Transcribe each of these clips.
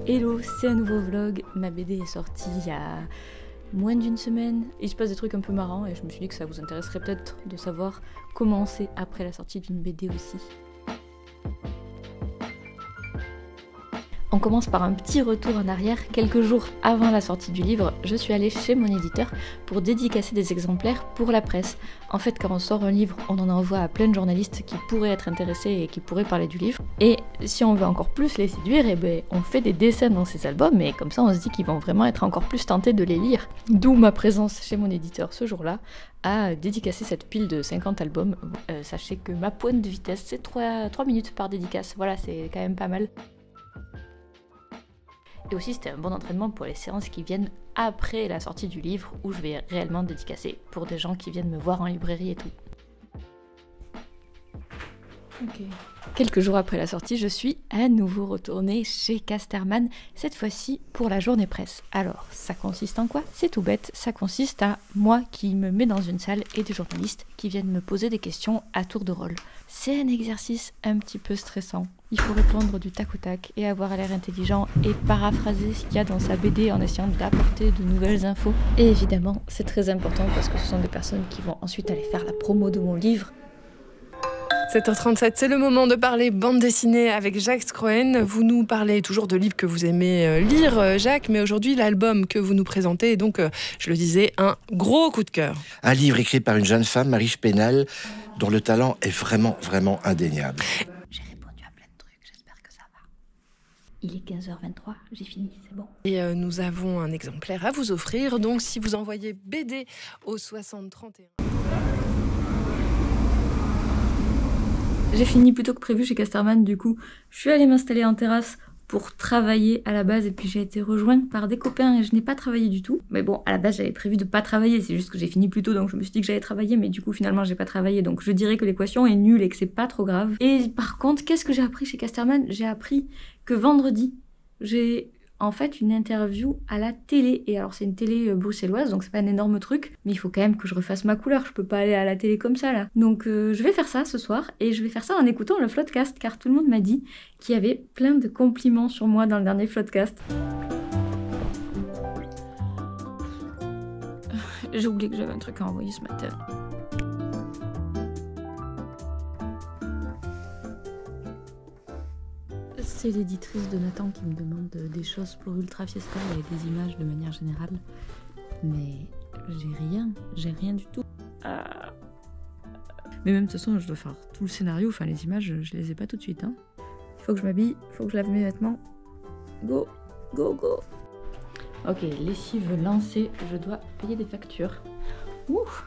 Hello, c'est un nouveau vlog. Ma BD est sortie il y a moins d'une semaine. Il se passe des trucs un peu marrants et je me suis dit que ça vous intéresserait peut-être de savoir comment c'est après la sortie d'une BD aussi. On commence par un petit retour en arrière. Quelques jours avant la sortie du livre, je suis allée chez mon éditeur pour dédicacer des exemplaires pour la presse. En fait, quand on sort un livre, on en envoie à plein de journalistes qui pourraient être intéressés et qui pourraient parler du livre. Et si on veut encore plus les séduire, eh ben, on fait des dessins dans ces albums et comme ça on se dit qu'ils vont vraiment être encore plus tentés de les lire. D'où ma présence chez mon éditeur ce jour-là à dédicacer cette pile de 50 albums. Sachez que ma pointe de vitesse, c'est 3 minutes par dédicace. Voilà, c'est quand même pas mal. Et aussi c'était un bon entraînement pour les séances qui viennent après la sortie du livre où je vais réellement dédicacer pour des gens qui viennent me voir en librairie et tout. Okay. Quelques jours après la sortie, je suis à nouveau retournée chez Casterman, cette fois-ci pour la journée presse. Alors, ça consiste en quoi? C'est tout bête, ça consiste à moi qui me mets dans une salle et des journalistes qui viennent me poser des questions à tour de rôle. C'est un exercice un petit peu stressant. Il faut répondre du tac au tac et avoir l'air intelligent et paraphraser ce qu'il y a dans sa BD en essayant d'apporter de nouvelles infos. Et évidemment, c'est très important parce que ce sont des personnes qui vont ensuite aller faire la promo de mon livre. 7h37, c'est le moment de parler bande dessinée avec Jacques Scroen. Vous nous parlez toujours de livres que vous aimez lire, Jacques, mais aujourd'hui, l'album que vous nous présentez est donc, je le disais, un gros coup de cœur. Un livre écrit par une jeune femme, Marie Pénal, dont le talent est vraiment, vraiment indéniable. J'ai répondu à plein de trucs, j'espère que ça va. Il est 15h23, j'ai fini, c'est bon. Et nous avons un exemplaire à vous offrir, donc si vous envoyez BD au 6031... J'ai fini plus tôt que prévu chez Casterman, du coup, je suis allée m'installer en terrasse pour travailler à la base et puis j'ai été rejointe par des copains et je n'ai pas travaillé du tout. Mais bon, à la base j'avais prévu de pas travailler, c'est juste que j'ai fini plus tôt donc je me suis dit que j'allais travailler mais du coup finalement j'ai pas travaillé donc je dirais que l'équation est nulle et que c'est pas trop grave. Et par contre, qu'est-ce que j'ai appris chez Casterman? J'ai appris que vendredi, j'ai en fait une interview à la télé. Et alors c'est une télé bruxelloise donc c'est pas un énorme truc mais il faut quand même que je refasse ma couleur, je peux pas aller à la télé comme ça là. Donc je vais faire ça ce soir et je vais faire ça en écoutant le Floodcast car tout le monde m'a dit qu'il y avait plein de compliments sur moi dans le dernier Floodcast. J'ai oublié que j'avais un truc à envoyer ce matin. C'est l'éditrice de Nathan qui me demande des choses pour Ultra Fiesta et des images de manière générale. Mais j'ai rien du tout. Mais même de toute façon, je dois faire tout le scénario, enfin les images, je les ai pas tout de suite. Hein. Il faut que je m'habille, il faut que je lave mes vêtements. Go, go, go. Ok, lessive lancée, je dois payer des factures. Ouf.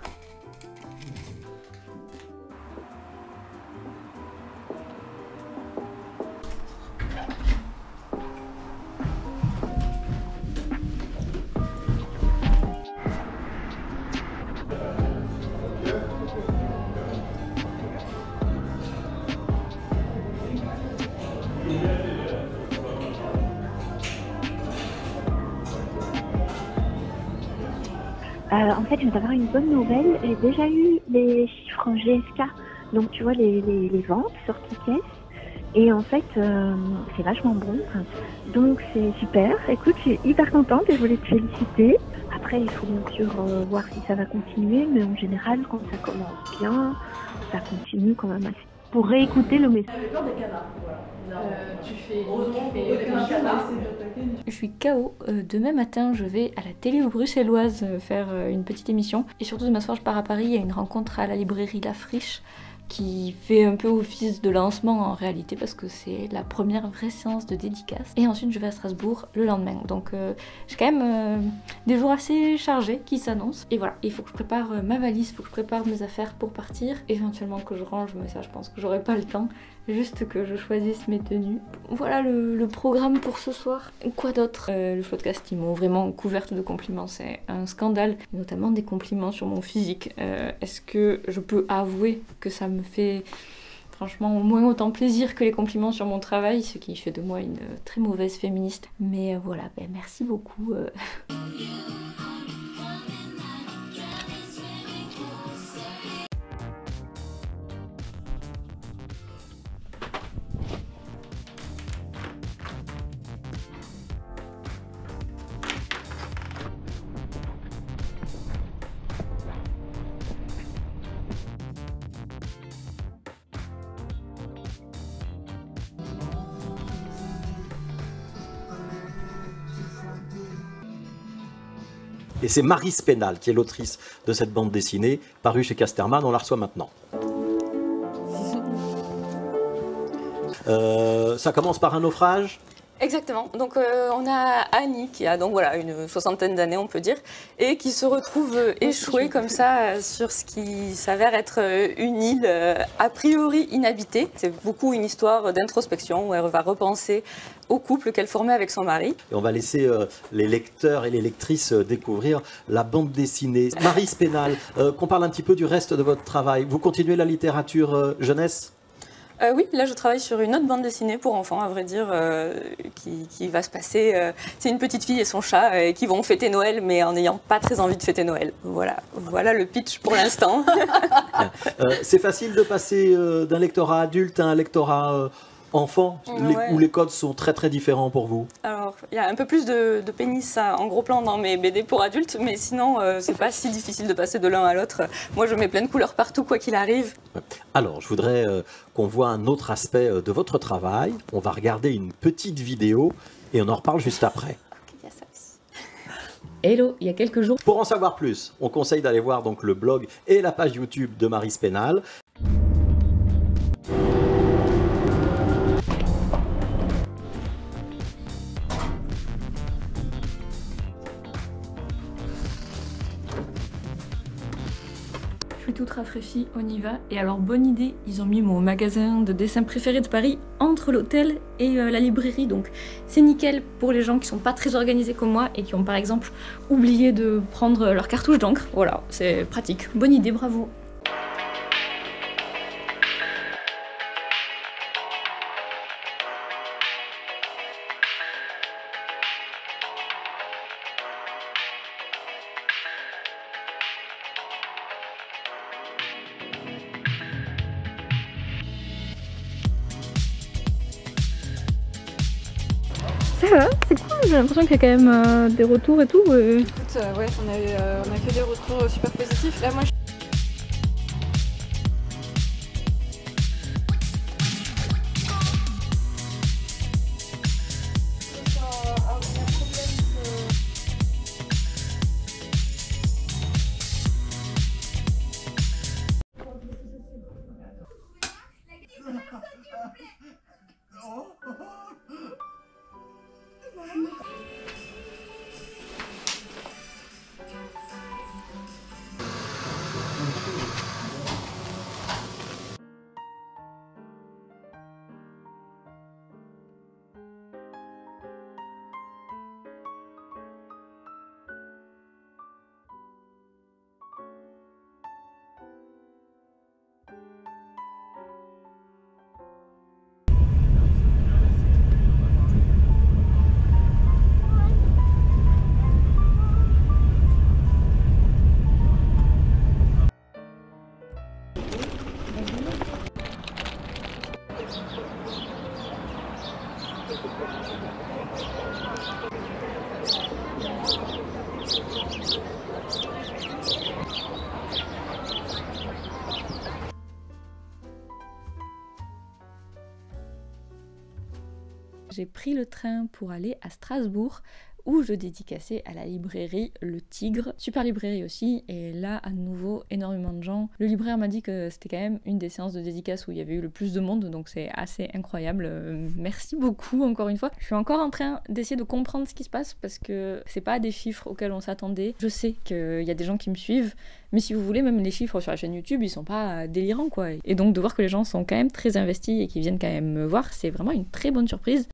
En fait, je viens d'avoir une bonne nouvelle. J'ai déjà eu les chiffres GSK, donc tu vois les ventes sur Tickets. Et en fait, c'est vachement bon. Donc c'est super. Écoute, je suis hyper contente et je voulais te féliciter. Après, il faut bien sûr voir si ça va continuer, mais en général, quand ça commence bien, ça continue quand même assez. Pour réécouter le message. Je suis KO. Demain matin, je vais à la télé bruxelloise faire une petite émission. Et surtout, demain soir, je pars à Paris. Il y a une rencontre à la librairie La Friche qui fait un peu office de lancement en réalité parce que c'est la première vraie séance de dédicace. Et ensuite, je vais à Strasbourg le lendemain. Donc, j'ai quand même des jours assez chargés qui s'annoncent. Et voilà, il faut que je prépare ma valise, il faut que je prépare mes affaires pour partir. Éventuellement que je range, mais ça, je pense que j'aurai pas le temps. Juste que je choisisse mes tenues. Voilà le programme pour ce soir. Quoi d'autre? Le Floodcast, ils m'ont vraiment couverte de compliments, c'est un scandale. Notamment des compliments sur mon physique. Est-ce que je peux avouer que ça me fait franchement au moins autant plaisir que les compliments sur mon travail, ce qui fait de moi une très mauvaise féministe. Mais voilà, merci beaucoup. Et c'est Marie Spénal qui est l'autrice de cette bande dessinée, parue chez Casterman. On la reçoit maintenant. Ça commence par un naufrage. Exactement. Donc on a Annie qui a donc voilà une soixantaine d'années on peut dire et qui se retrouve échouée comme ça sur ce qui s'avère être une île a priori inhabitée. C'est beaucoup une histoire d'introspection où elle va repenser au couple qu'elle formait avec son mari. Et on va laisser les lecteurs et les lectrices découvrir la bande dessinée. Marie Spénal, qu'on parle un petit peu du reste de votre travail. Vous continuez la littérature jeunesse ? Oui, là je travaille sur une autre bande dessinée pour enfants, à vrai dire, qui va se passer. C'est une petite fille et son chat qui vont fêter Noël, mais en n'ayant pas très envie de fêter Noël. Voilà le pitch pour l'instant. C'est facile de passer d'un lectorat adulte à un lectorat enfant, Ouais. où les codes sont très très différents pour vous? Alors, il y a un peu plus de pénis en gros plan dans mes BD pour adultes, mais sinon, c'est pas si difficile de passer de l'un à l'autre. Moi, je mets plein de couleurs partout, quoi qu'il arrive. Alors, je voudrais qu'on voit un autre aspect de votre travail. On va regarder une petite vidéo et on en reparle juste après. Ok, il y a ça aussi. Hello, il y a quelques jours, Pour en savoir plus, on conseille d'aller voir donc le blog et la page YouTube de Marie Spénal. je suis toute rafraîchie, on y va. Et alors, bonne idée, ils ont mis mon magasin de dessin préféré de Paris entre l'hôtel et la librairie. Donc, c'est nickel pour les gens qui sont pas très organisés comme moi et qui ont par exemple oublié de prendre leur cartouche d'encre. Voilà, c'est pratique. Bonne idée, bravo. Ça va, c'est cool, j'ai l'impression qu'il y a quand même des retours et tout. Écoute, ouais, on a que des retours super positifs. Là, moi, j'ai pris le train pour aller à Strasbourg où je dédicaçais à la librairie Le Tigre, super librairie aussi, et là à nouveau énormément de gens. Le libraire m'a dit que c'était quand même une des séances de dédicace où il y avait eu le plus de monde, donc c'est assez incroyable. Merci beaucoup encore une fois. Je suis encore en train d'essayer de comprendre ce qui se passe parce que c'est pas des chiffres auxquels on s'attendait. Je sais qu'il y a des gens qui me suivent, mais si vous voulez, même les chiffres sur la chaîne YouTube, ils sont pas délirants quoi. Et donc de voir que les gens sont quand même très investis et qu'ils viennent quand même me voir, c'est vraiment une très bonne surprise.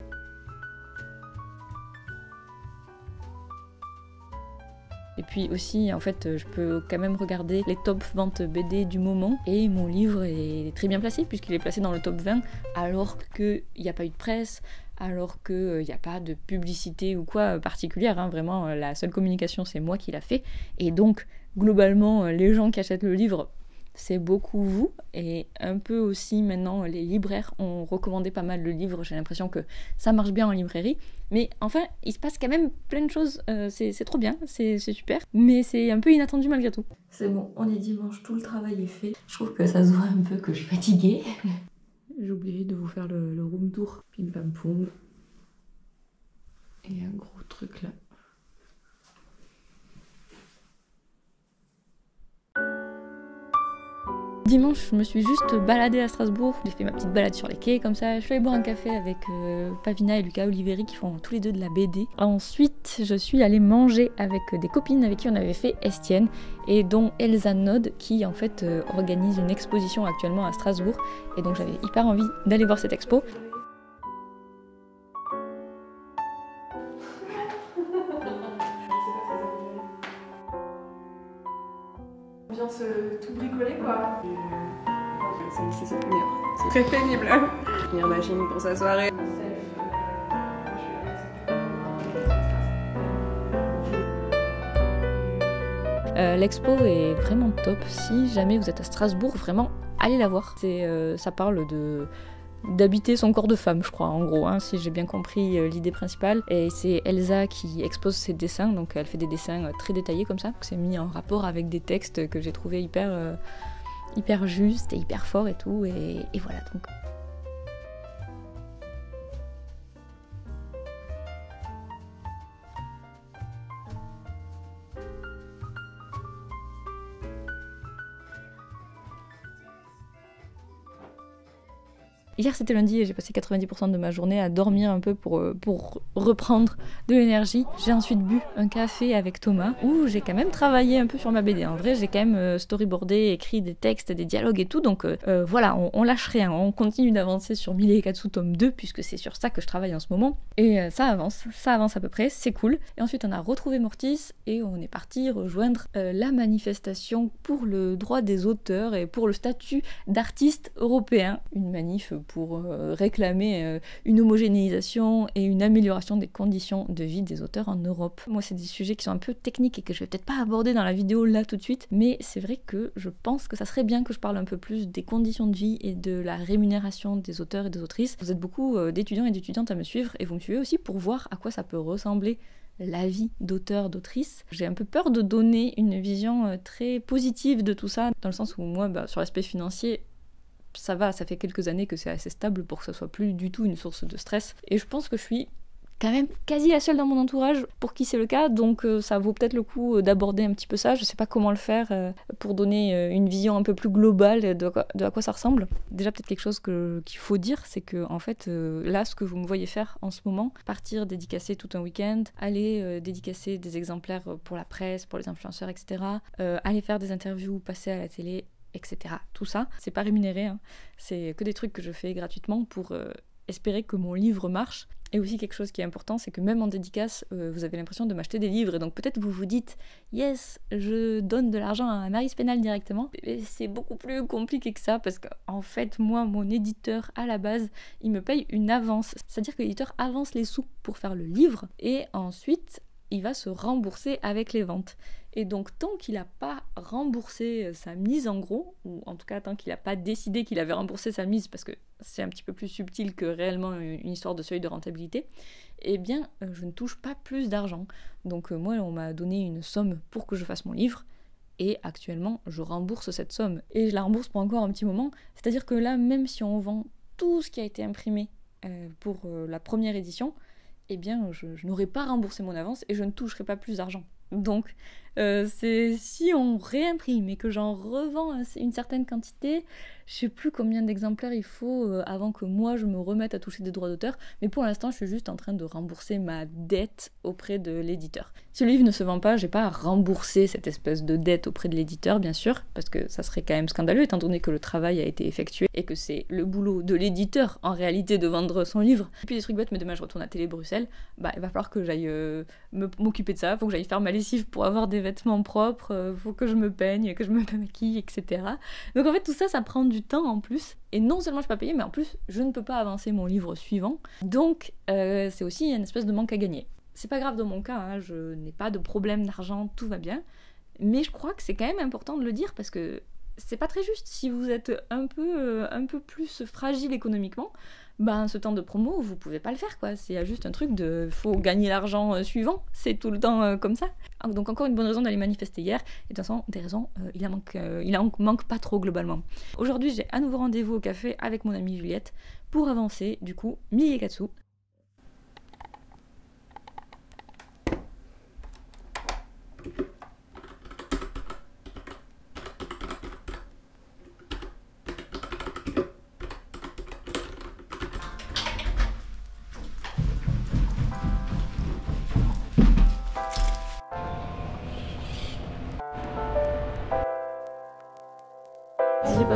Et puis aussi, en fait, je peux quand même regarder les top ventes BD du moment. Et mon livre est très bien placé, puisqu'il est placé dans le top 20, alors qu'il n'y a pas eu de presse, alors qu'il n'y a pas de publicité ou quoi particulière. Hein. Vraiment, la seule communication, c'est moi qui l'a fait. Et donc, globalement, les gens qui achètent le livre, c'est beaucoup vous. Et un peu aussi, maintenant, les libraires ont recommandé pas mal le livre. J'ai l'impression que ça marche bien en librairie. Mais enfin, il se passe quand même plein de choses, c'est trop bien, c'est super, mais c'est un peu inattendu malgré tout. C'est bon, on est dimanche, tout le travail est fait. Je trouve que ça se voit un peu que je suis fatiguée. J'ai oublié de vous faire le room tour. Pim pam poum. Et un gros truc là. Dimanche, je me suis juste baladée à Strasbourg. J'ai fait ma petite balade sur les quais comme ça. Je suis allée boire un café avec Pavina et Lucas Oliveri qui font tous les deux de la BD. Ensuite, je suis allée manger avec des copines avec qui on avait fait Estienne et dont Elsa Nod qui en fait organise une exposition actuellement à Strasbourg. Et donc j'avais hyper envie d'aller voir cette expo. Ambiance tout bricolé quoi. C'est bien. C'est très pénible. Finir la chimie pour sa soirée. L'expo est vraiment top. Si jamais vous êtes à Strasbourg, vraiment allez la voir. Ça parle d'habiter son corps de femme, je crois, en gros, hein, si j'ai bien compris l'idée principale. Et c'est Elsa qui expose ses dessins, donc elle fait des dessins très détaillés comme ça. C'est mis en rapport avec des textes que j'ai trouvé hyper justes et hyper forts et tout. Et voilà, donc. Hier c'était lundi et j'ai passé 90% de ma journée à dormir un peu pour reprendre de l'énergie. J'ai ensuite bu un café avec Thomas où j'ai quand même travaillé un peu sur ma BD. En vrai j'ai quand même storyboardé, écrit des textes, des dialogues et tout. Donc voilà, on lâche rien, on continue d'avancer sur Mille et Katsu tome 2 puisque c'est sur ça que je travaille en ce moment. Et ça avance à peu près, c'est cool. Et ensuite on a retrouvé Mortis et on est parti rejoindre la manifestation pour le droit des auteurs et pour le statut d'artiste européen. Une manif pour réclamer une homogénéisation et une amélioration des conditions de vie des auteurs en Europe. Moi, c'est des sujets qui sont un peu techniques et que je vais peut-être pas aborder dans la vidéo là tout de suite, mais c'est vrai que je pense que ça serait bien que je parle un peu plus des conditions de vie et de la rémunération des auteurs et des autrices. Vous êtes beaucoup d'étudiants et d'étudiantes à me suivre et vous me suivez aussi pour voir à quoi ça peut ressembler la vie d'auteur, d'autrice. J'ai un peu peur de donner une vision très positive de tout ça, dans le sens où moi, sur l'aspect financier, ça va, ça fait quelques années que c'est assez stable pour que ça soit plus du tout une source de stress. Et je pense que je suis quand même quasi la seule dans mon entourage pour qui c'est le cas, donc ça vaut peut-être le coup d'aborder un petit peu ça. Je sais pas comment le faire pour donner une vision un peu plus globale de à quoi ça ressemble. Déjà peut-être quelque chose qu'il faut dire, c'est que en fait là ce que vous me voyez faire en ce moment, partir dédicacer tout un week-end, aller dédicacer des exemplaires pour la presse, pour les influenceurs, etc. Aller faire des interviews, passer à la télé, etc. Tout ça, c'est pas rémunéré, hein. C'est que des trucs que je fais gratuitement pour espérer que mon livre marche. Et aussi quelque chose qui est important, c'est que même en dédicace, vous avez l'impression de m'acheter des livres. Et donc peut-être vous vous dites « Yes, je donne de l'argent à Maryse Pénal directement ». Et c'est beaucoup plus compliqué que ça, parce qu'en fait, moi, mon éditeur, à la base, il me paye une avance. C'est-à-dire que l'éditeur avance les sous pour faire le livre, et ensuite, il va se rembourser avec les ventes. Et donc tant qu'il n'a pas remboursé sa mise en gros, ou en tout cas tant qu'il n'a pas décidé qu'il avait remboursé sa mise, parce que c'est un petit peu plus subtil que réellement une histoire de seuil de rentabilité, eh bien je ne touche pas plus d'argent. Donc moi on m'a donné une somme pour que je fasse mon livre, et actuellement je rembourse cette somme. Et je la rembourse pour encore un petit moment, c'est-à-dire que là même si on vend tout ce qui a été imprimé pour la première édition, eh bien je n'aurai pas remboursé mon avance et je ne toucherai pas plus d'argent. Donc c'est si on réimprime et que j'en revends une certaine quantité, je sais plus combien d'exemplaires il faut avant que moi je me remette à toucher des droits d'auteur, mais pour l'instant je suis juste en train de rembourser ma dette auprès de l'éditeur. Si le livre ne se vend pas, j'ai pas à rembourser cette espèce de dette auprès de l'éditeur, bien sûr, parce que ça serait quand même scandaleux étant donné que le travail a été effectué et que c'est le boulot de l'éditeur en réalité de vendre son livre. Et puis des trucs bêtes, mais demain je retourne à Télé Bruxelles, il va falloir que j'aille m'occuper de ça, faut que j'aille faire ma lessive pour avoir des vêtements propres, faut que je me peigne, que je me maquille, etc. Donc en fait tout ça, ça prend du temps en plus, et non seulement je suis pas payée, mais en plus je ne peux pas avancer mon livre suivant, donc c'est aussi une espèce de manque à gagner. C'est pas grave dans mon cas, hein, je n'ai pas de problème d'argent, tout va bien, mais je crois que c'est quand même important de le dire parce que c'est pas très juste. Si vous êtes un peu plus fragile économiquement, ce temps de promo, vous pouvez pas le faire, quoi. C'est juste un truc de faut gagner l'argent suivant, c'est tout le temps comme ça. Donc encore une bonne raison d'aller manifester hier, et de toute façon, des raisons, il en manque pas trop globalement. Aujourd'hui, j'ai à nouveau rendez-vous au café avec mon amie Juliette pour avancer, du coup, Mille et Katsu.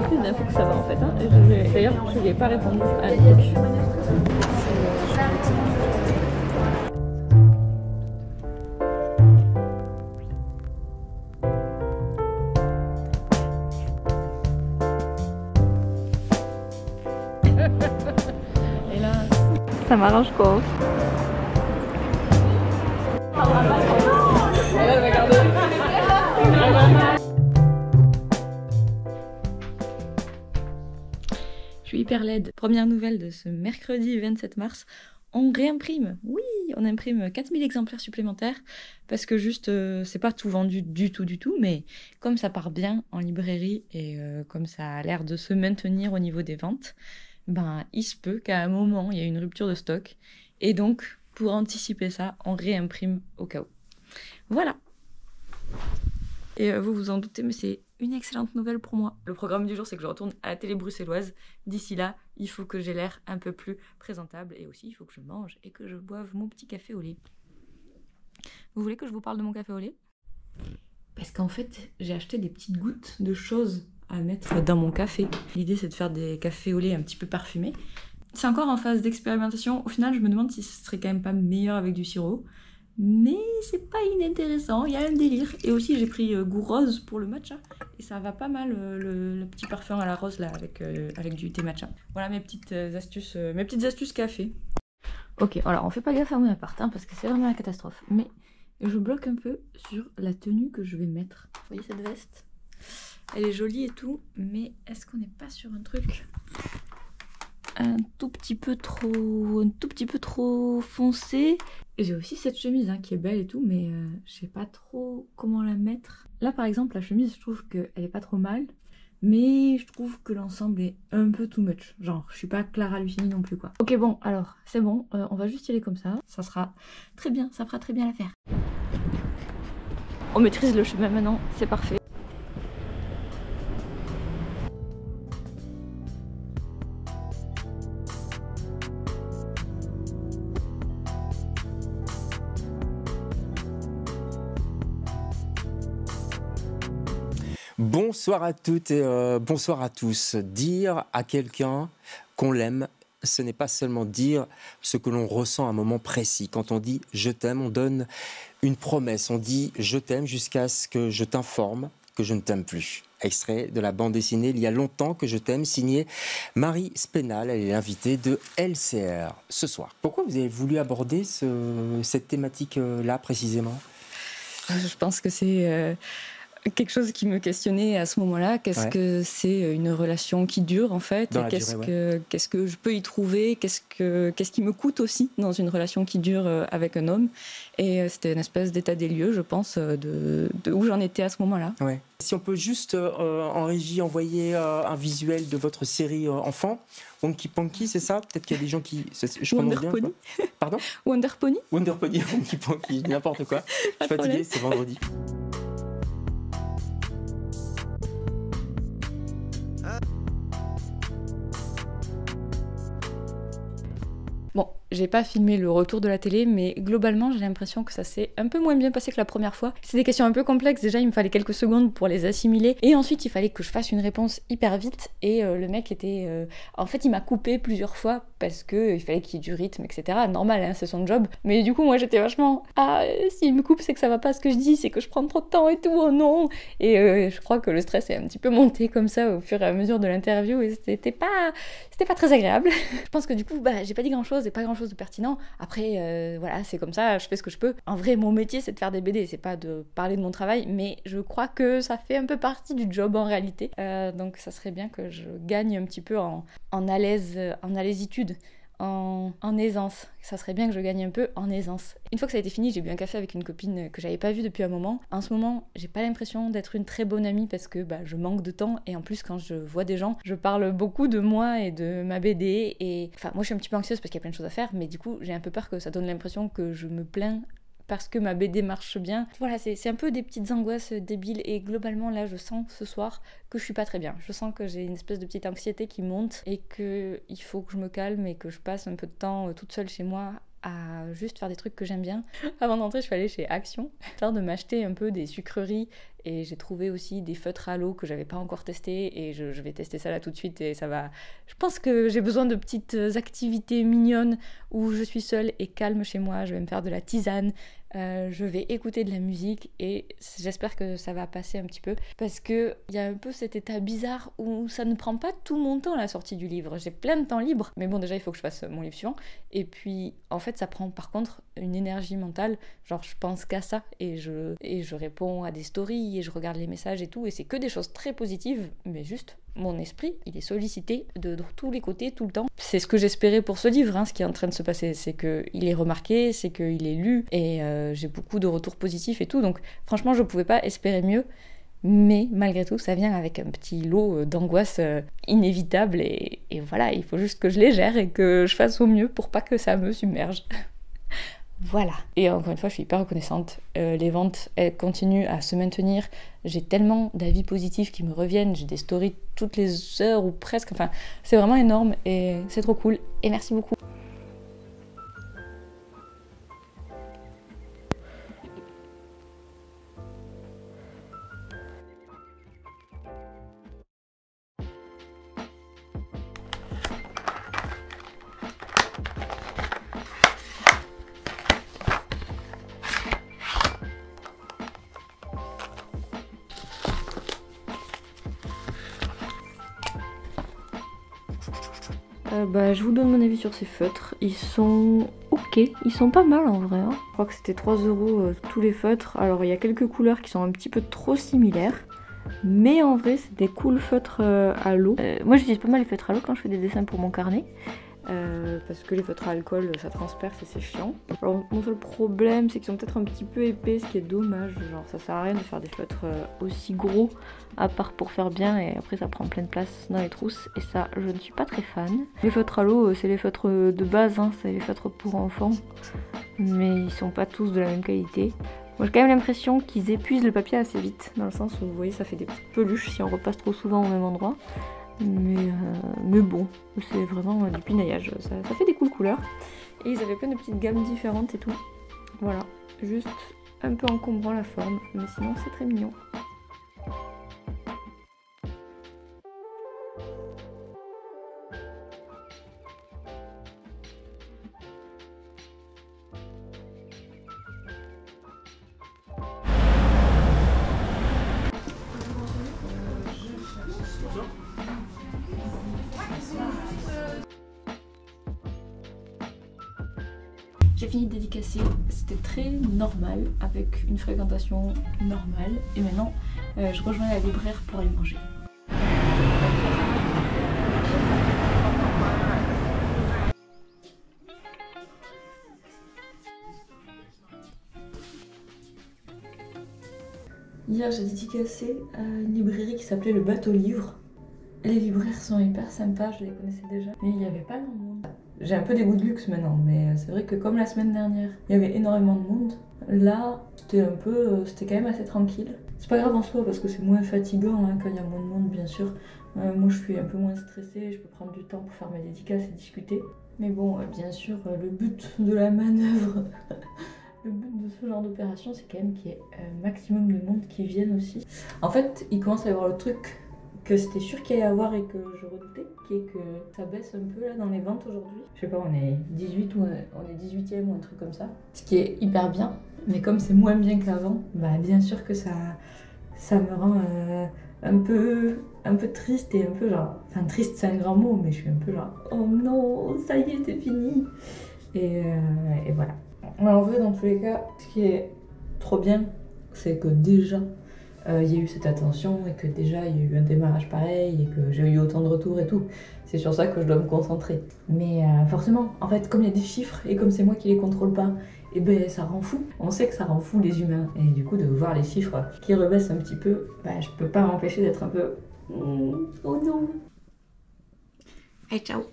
plus d'infos que ça va en fait. Hein. D'ailleurs, je lui ai pas répondu à un truc. Et là, ça m'arrange quoi. Je suis hyper laide. Première nouvelle de ce mercredi 27 mars. On réimprime. Oui, on imprime 4000 exemplaires supplémentaires parce que juste, c'est pas tout vendu du tout, mais comme ça part bien en librairie et comme ça a l'air de se maintenir au niveau des ventes, ben il se peut qu'à un moment, il y ait une rupture de stock. Et donc, pour anticiper ça, on réimprime au cas où. Voilà. Et vous vous en doutez, mais c'est une excellente nouvelle pour moi. Le programme du jour, c'est que je retourne à la télé bruxelloise. D'ici là, il faut que j'ai l'air un peu plus présentable. Et aussi, il faut que je mange et que je boive mon petit café au lait. Vous voulez que je vous parle de mon café au lait? Parce qu'en fait, j'ai acheté des petites gouttes de choses à mettre dans mon café. L'idée, c'est de faire des cafés au lait un petit peu parfumés. C'est encore en phase d'expérimentation. Au final, je me demande si ce serait quand même pas meilleur avec du sirop. Mais c'est pas inintéressant, il y a un délire. Et aussi j'ai pris goût rose pour le matcha. Et ça va pas mal le petit parfum à la rose là avec du thé matcha. Voilà mes petites astuces café. Ok, alors on fait pas gaffe à mon appart hein, parce que c'est vraiment la catastrophe. Mais je bloque un peu sur la tenue que je vais mettre. Vous voyez cette veste? Elle est jolie et tout, mais est-ce qu'on n'est pas sur un truc un tout petit peu trop foncé? Et j'ai aussi cette chemise hein, qui est belle et tout, mais je sais pas trop comment la mettre. Là par exemple, la chemise, je trouve qu'elle est pas trop mal, mais je trouve que l'ensemble est un peu too much. Genre, je suis pas Clara Luciani non plus quoi. Ok bon, alors c'est bon, on va juste y aller comme ça. Ça sera très bien, ça fera très bien l'affaire. On maîtrise le chemin maintenant, c'est parfait. Bonsoir à toutes et bonsoir à tous. Dire à quelqu'un qu'on l'aime, ce n'est pas seulement dire ce que l'on ressent à un moment précis. Quand on dit « je t'aime », on donne une promesse. On dit « je t'aime » jusqu'à ce que je t'informe que je ne t'aime plus. Extrait de la bande dessinée « Il y a longtemps que je t'aime » signée Marie Spénal. Elle est l'invitée de LCR ce soir. Pourquoi vous avez voulu aborder cette thématique-là précisément? Je pense que c'est... quelque chose qui me questionnait à ce moment-là. Qu'est-ce que c'est une relation qui dure en fait? Qu'est-ce que je peux y trouver? Qu'est-ce qui me coûte aussi dans une relation qui dure avec un homme? Et c'était une espèce d'état des lieux, je pense, de où j'en étais à ce moment-là. Ouais. Si on peut juste en régie envoyer un visuel de votre série enfant, Wonky Ponky, c'est ça? Peut-être qu'il y a des gens qui... Je Wonder Pony. Pardon? Wonder Pony. Wonder Pony, Wonky Ponky, n'importe quoi. Je suis fatigué, c'est vendredi. Bon, j'ai pas filmé le retour de la télé, mais globalement, j'ai l'impression que ça s'est un peu moins bien passé que la première fois. C'est des questions un peu complexes, déjà il me fallait quelques secondes pour les assimiler, et ensuite il fallait que je fasse une réponse hyper vite, et le mec était... En fait, il m'a coupé plusieurs fois, parce qu'il fallait qu'il y ait du rythme, etc. Normal, hein, c'est son job. Mais du coup, moi j'étais vachement... Ah, s'il me coupe, c'est que ça va pas ce que je dis, c'est que je prends trop de temps et tout, oh non. Et je crois que le stress est un petit peu monté comme ça au fur et à mesure de l'interview, et c'était pas très agréable. Je pense que du coup, j'ai pas dit grand-chose, et pas grand-chose de pertinent. Après, voilà, c'est comme ça, je fais ce que je peux. En vrai, mon métier, c'est de faire des BD, c'est pas de parler de mon travail, mais je crois que ça fait un peu partie du job en réalité. Donc ça serait bien que je gagne un petit peu en alaisitude. En aisance. Ça serait bien que je gagne un peu en aisance. Une fois que ça a été fini, j'ai bu un café avec une copine que j'avais pas vue depuis un moment. En ce moment, j'ai pas l'impression d'être une très bonne amie parce que je manque de temps, et en plus quand je vois des gens, je parle beaucoup de moi et de ma BD, et enfin moi je suis un petit peu anxieuse parce qu'il y a plein de choses à faire, mais du coup j'ai un peu peur que ça donne l'impression que je me plains parce que ma BD marche bien. Voilà, c'est un peu des petites angoisses débiles, et globalement là je sens ce soir que je suis pas très bien. Je sens que j'ai une espèce de petite anxiété qui monte et qu'il faut que je me calme et que je passe un peu de temps toute seule chez moi à juste faire des trucs que j'aime bien. Avant d'entrer, je suis allée chez Action, histoire de m'acheter un peu des sucreries Et j'ai trouvé aussi des feutres à l'eau que j'avais pas encore testés et je vais tester ça là tout de suite et ça va... Je pense que j'ai besoin de petites activités mignonnes où je suis seule et calme chez moi. Je vais me faire de la tisane, je vais écouter de la musique et j'espère que ça va passer un petit peu parce qu'il y a un peu cet état bizarre où ça ne prend pas tout mon temps la sortie du livre. J'ai plein de temps libre, mais bon déjà il faut que je fasse mon livre suivant et puis en fait ça prend par contre une énergie mentale, genre je pense qu'à ça et je réponds à des stories et je regarde les messages et tout et c'est que des choses très positives mais juste mon esprit il est sollicité de tous les côtés tout le temps. C'est ce que j'espérais pour ce livre, hein, ce qui est en train de se passer, c'est qu'il est remarqué, c'est qu'il est lu et j'ai beaucoup de retours positifs et tout, donc franchement je pouvais pas espérer mieux. Mais malgré tout, ça vient avec un petit lot d'angoisse inévitable et voilà, il faut juste que je les gère et que je fasse au mieux pour pas que ça me submerge. Voilà. Et encore une fois, je suis hyper reconnaissante. Les ventes, elles continuent à se maintenir. J'ai tellement d'avis positifs qui me reviennent. J'ai des stories toutes les heures ou presque. Enfin, c'est vraiment énorme et c'est trop cool. Et merci beaucoup. Je vous donne mon avis sur ces feutres. Ils sont ok, ils sont pas mal en vrai. Hein. Je crois que c'était 3 € tous les feutres. Alors il y a quelques couleurs qui sont un petit peu trop similaires. Mais en vrai, c'est des cool feutres à l'eau. Moi j'utilise pas mal les feutres à l'eau quand je fais des dessins pour mon carnet. Parce que les feutres à alcool ça transperce et c'est chiant. Alors mon seul problème c'est qu'ils sont peut-être un petit peu épais, ce qui est dommage, genre ça sert à rien de faire des feutres aussi gros à part pour faire bien et après ça prend plein de place dans les trousses et ça je ne suis pas très fan. Les feutres à l'eau c'est les feutres de base, hein, c'est les feutres pour enfants mais ils sont pas tous de la même qualité. Moi j'ai quand même l'impression qu'ils épuisent le papier assez vite dans le sens où vous voyez ça fait des petites peluches si on repasse trop souvent au même endroit. Mais bon, c'est vraiment du pinaillage, ça fait des cool couleurs. Et ils avaient plein de petites gammes différentes et tout. Voilà, juste un peu encombrant la forme, mais sinon c'est très mignon. J'ai fini de dédicacer, c'était très normal, avec une fréquentation normale. Et maintenant, je rejoins la libraire pour aller manger. Hier, j'ai dédicacé à une librairie qui s'appelait le Bateau Livre. Les libraires sont hyper sympas, je les connaissais déjà, mais il n'y avait pas grand monde. J'ai un peu des goûts de luxe maintenant, mais c'est vrai que comme la semaine dernière, il y avait énormément de monde. Là, c'était quand même assez tranquille. C'est pas grave en soi parce que c'est moins fatigant hein, quand il y a moins de monde, bien sûr. Moi, je suis un peu moins stressée, je peux prendre du temps pour faire mes dédicaces et discuter. Mais bon, bien sûr, le but de la manœuvre, le but de ce genre d'opération, c'est quand même qu'il y ait un maximum de monde qui vienne aussi. En fait, il commence à y avoir le truc que c'était sûr qu'il allait y avoir et que je redoutais, qui est que ça baisse un peu là dans les ventes aujourd'hui. Je sais pas, on est 18 ou on est 18e ou un truc comme ça. Ce qui est hyper bien, mais comme c'est moins bien qu'avant, bah bien sûr que ça me rend un peu triste et un peu genre... Enfin triste c'est un grand mot, mais je suis un peu genre oh non, ça y est, c'est fini. Et voilà. En vrai, dans tous les cas, ce qui est trop bien, c'est que déjà, il y a eu cette attention et que déjà il y a eu un démarrage pareil et que j'ai eu autant de retours et tout. C'est sur ça que je dois me concentrer. Mais forcément, en fait, comme il y a des chiffres et comme c'est moi qui les contrôle pas, et ben ça rend fou. On sait que ça rend fou les humains. Et du coup, de voir les chiffres qui rebaissent un petit peu, bah, je peux pas m'empêcher d'être un peu... Oh non. Allez, ciao.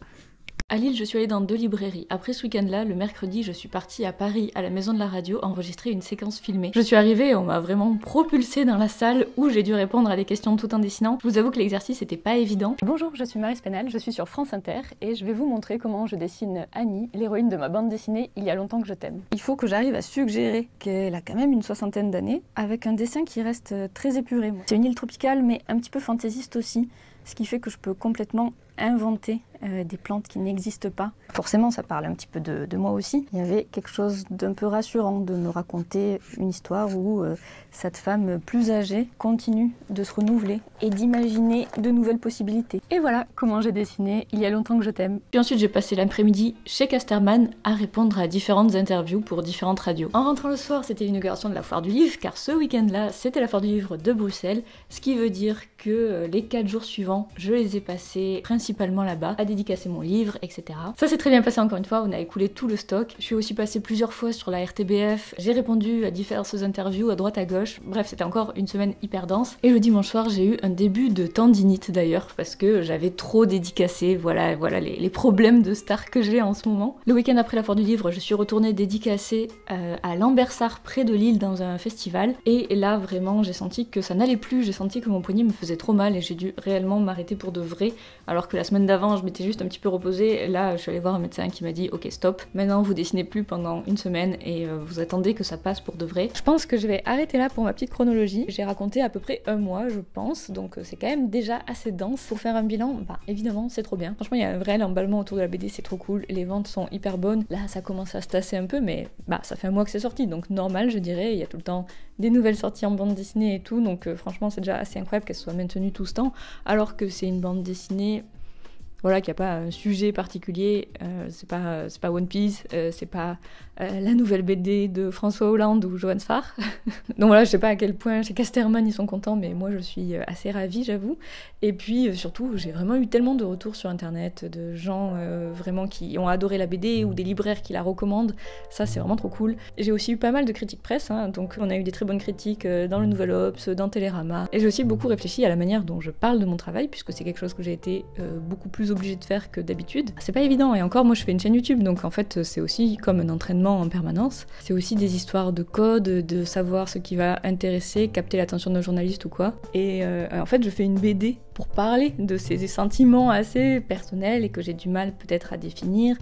À Lille, je suis allée dans 2 librairies. Après ce week-end-là, le mercredi, je suis partie à Paris, à la Maison de la Radio, enregistrer une séquence filmée. Je suis arrivée et on m'a vraiment propulsée dans la salle où j'ai dû répondre à des questions tout en dessinant. Je vous avoue que l'exercice n'était pas évident. Bonjour, je suis Marie Spénal, je suis sur France Inter et je vais vous montrer comment je dessine Annie, l'héroïne de ma bande dessinée Il y a longtemps que je t'aime. Il faut que j'arrive à suggérer qu'elle a quand même une 60aine d'années, avec un dessin qui reste très épuré. C'est une île tropicale mais un petit peu fantaisiste aussi, ce qui fait que je peux complètement inventer des plantes qui n'existent pas. Forcément, ça parle un petit peu de moi aussi. Il y avait quelque chose d'un peu rassurant de me raconter une histoire où cette femme plus âgée continue de se renouveler et d'imaginer de nouvelles possibilités. Et voilà comment j'ai dessiné Il y a longtemps que je t'aime. Puis ensuite, j'ai passé l'après-midi chez Casterman à répondre à différentes interviews pour différentes radios. En rentrant le soir, c'était l'inauguration de la foire du livre, car ce week-end-là, c'était la foire du livre de Bruxelles, ce qui veut dire que les 4 jours suivants, je les ai passés principalement là-bas, à dédicacer mon livre, etc. Ça s'est très bien passé encore une fois, on a écoulé tout le stock. Je suis aussi passée plusieurs fois sur la RTBF, j'ai répondu à diverses interviews à droite à gauche. Bref, c'était encore une semaine hyper dense. Et le dimanche soir, j'ai eu un début de tendinite d'ailleurs, parce que j'avais trop dédicacé, voilà les problèmes de star que j'ai en ce moment. Le week-end après la foire du livre, je suis retournée dédicacer à Lambersart, près de Lille, dans un festival. Et là, vraiment, j'ai senti que ça n'allait plus, j'ai senti que mon poignet me faisait trop mal et j'ai dû réellement m'arrêter pour de vrai, alors que la semaine d'avant, je m'étais juste un petit peu reposée. Là, je suis allée voir un médecin qui m'a dit « Ok, stop, maintenant vous dessinez plus pendant une semaine et vous attendez que ça passe pour de vrai. » Je pense que je vais arrêter là pour ma petite chronologie. J'ai raconté à peu près un mois, je pense, donc c'est quand même déjà assez dense. Pour faire un bilan, bah évidemment, c'est trop bien. Franchement, il y a un vrai emballement autour de la BD, c'est trop cool. Les ventes sont hyper bonnes. Là, ça commence à se tasser un peu, mais bah ça fait un mois que c'est sorti, donc normal, je dirais. Il y a tout le temps des nouvelles sorties en bande dessinée et tout, donc franchement, c'est déjà assez incroyable qu'elle soit maintenue tout ce temps, alors que c'est une bande dessinée, voilà, qu'il n'y a pas un sujet particulier, c'est pas One Piece, c'est pas la nouvelle BD de François Hollande ou Johannes Farr. Donc voilà, je sais pas à quel point chez Casterman ils sont contents, mais moi je suis assez ravie, j'avoue. Et puis surtout, j'ai vraiment eu tellement de retours sur internet, de gens vraiment qui ont adoré la BD ou des libraires qui la recommandent. Ça, c'est vraiment trop cool. J'ai aussi eu pas mal de critiques presse, hein, donc on a eu des très bonnes critiques dans le Nouvel Obs, dans Télérama. Et j'ai aussi beaucoup réfléchi à la manière dont je parle de mon travail, puisque c'est quelque chose que j'ai été beaucoup plus obligée de faire que d'habitude. C'est pas évident, et encore, moi je fais une chaîne YouTube, donc en fait c'est aussi comme un entraînement en permanence. C'est aussi des histoires de code, de savoir ce qui va intéresser, capter l'attention d'un journaliste ou quoi. Et en fait je fais une BD pour parler de ces sentiments assez personnels et que j'ai du mal peut-être à définir.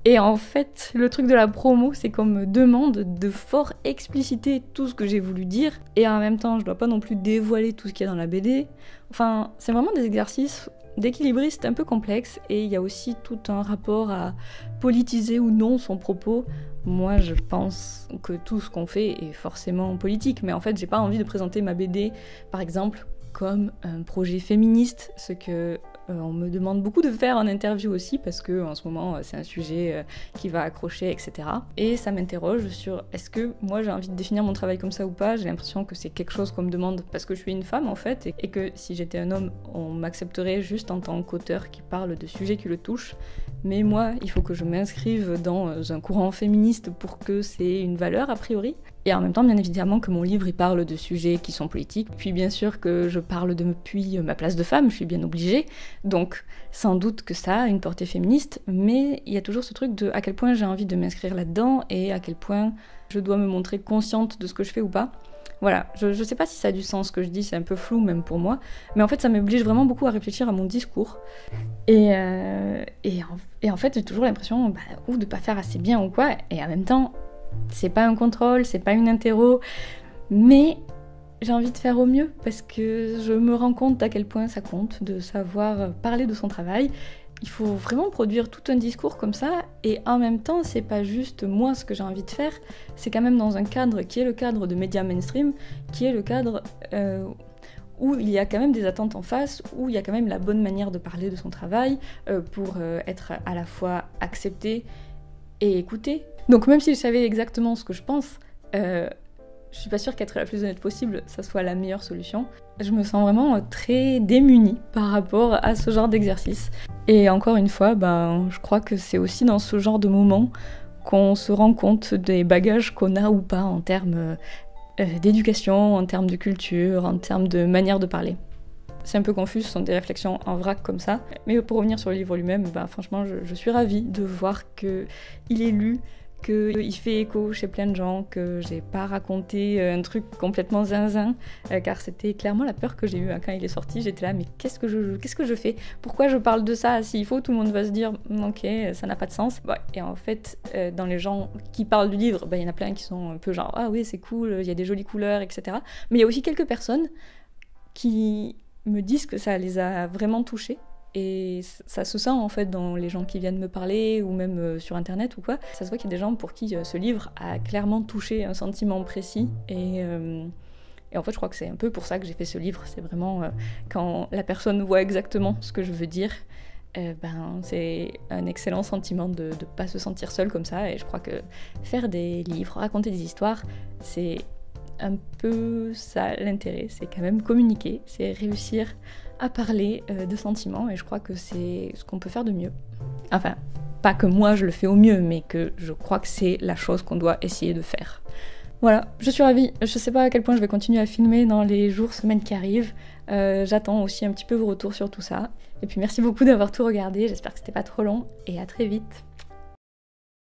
Et en fait, le truc de la promo, c'est qu'on me demande de fort expliciter tout ce que j'ai voulu dire, et en même temps, je dois pas non plus dévoiler tout ce qu'il y a dans la BD. Enfin, c'est vraiment des exercices d'équilibriste un peu complexes, et il y a aussi tout un rapport à politiser ou non son propos. Moi, je pense que tout ce qu'on fait est forcément politique, mais en fait, j'ai pas envie de présenter ma BD, par exemple, comme un projet féministe, ce que on me demande beaucoup de faire en interview aussi, parce que en ce moment c'est un sujet qui va accrocher, etc. Et ça m'interroge sur est-ce que moi j'ai envie de définir mon travail comme ça ou pas. J'ai l'impression que c'est quelque chose qu'on me demande parce que je suis une femme en fait, et que si j'étais un homme, on m'accepterait juste en tant qu'auteur qui parle de sujets qui le touchent. Mais moi, il faut que je m'inscrive dans un courant féministe pour que c'est une valeur a priori. Et en même temps, bien évidemment, que mon livre il parle de sujets qui sont politiques. Puis bien sûr que je parle depuis ma place de femme, je suis bien obligée. Donc sans doute que ça a une portée féministe, mais il y a toujours ce truc de à quel point j'ai envie de m'inscrire là-dedans et à quel point je dois me montrer consciente de ce que je fais ou pas. Voilà, je sais pas si ça a du sens ce que je dis, c'est un peu flou même pour moi, mais en fait ça m'oblige vraiment beaucoup à réfléchir à mon discours. Et en fait j'ai toujours l'impression ou de pas faire assez bien ou quoi, et en même temps c'est pas un contrôle, c'est pas une interro, mais j'ai envie de faire au mieux parce que je me rends compte à quel point ça compte de savoir parler de son travail. Il faut vraiment produire tout un discours comme ça, et en même temps, c'est pas juste moi ce que j'ai envie de faire, c'est quand même dans un cadre qui est le cadre de médias mainstream, qui est le cadre où il y a quand même des attentes en face, où il y a quand même la bonne manière de parler de son travail pour être à la fois accepté et écouté. Donc même si je savais exactement ce que je pense, je suis pas sûre qu'être la plus honnête possible, ça soit la meilleure solution. Je me sens vraiment très démunie par rapport à ce genre d'exercice. Et encore une fois, je crois que c'est aussi dans ce genre de moment qu'on se rend compte des bagages qu'on a ou pas en termes d'éducation, en termes de culture, en termes de manière de parler. c'est un peu confus, ce sont des réflexions en vrac comme ça. Mais pour revenir sur le livre lui-même, franchement, je suis ravie de voir qu'il est lu, qu'il fait écho chez plein de gens, que j'ai pas raconté un truc complètement zinzin, car c'était clairement la peur que j'ai eue quand il est sorti. J'étais là, mais qu'est-ce que je fais? Pourquoi je parle de ça? S'il faut, tout le monde va se dire, ok, ça n'a pas de sens. Et en fait, dans les gens qui parlent du livre, il y en a plein qui sont un peu genre, ah oui, c'est cool, il y a des jolies couleurs, etc. Mais il y a aussi quelques personnes qui me disent que ça les a vraiment touchés. Et ça se sent en fait dans les gens qui viennent me parler ou même sur internet ou quoi. Ça se voit qu'il y a des gens pour qui ce livre a clairement touché un sentiment précis. Et en fait je crois que c'est un peu pour ça que j'ai fait ce livre. C'est vraiment quand la personne voit exactement ce que je veux dire, c'est un excellent sentiment de ne pas se sentir seul comme ça. Et je crois que faire des livres, raconter des histoires, c'est un peu ça l'intérêt. C'est quand même communiquer, c'est réussir à parler de sentiments, et je crois que c'est ce qu'on peut faire de mieux. Enfin, pas que moi je le fais au mieux, mais que je crois que c'est la chose qu'on doit essayer de faire. Voilà, je suis ravie. Je sais pas à quel point je vais continuer à filmer dans les jours, semaines qui arrivent. J'attends aussi un petit peu vos retours sur tout ça. Et puis merci beaucoup d'avoir tout regardé, j'espère que c'était pas trop long, et à très vite.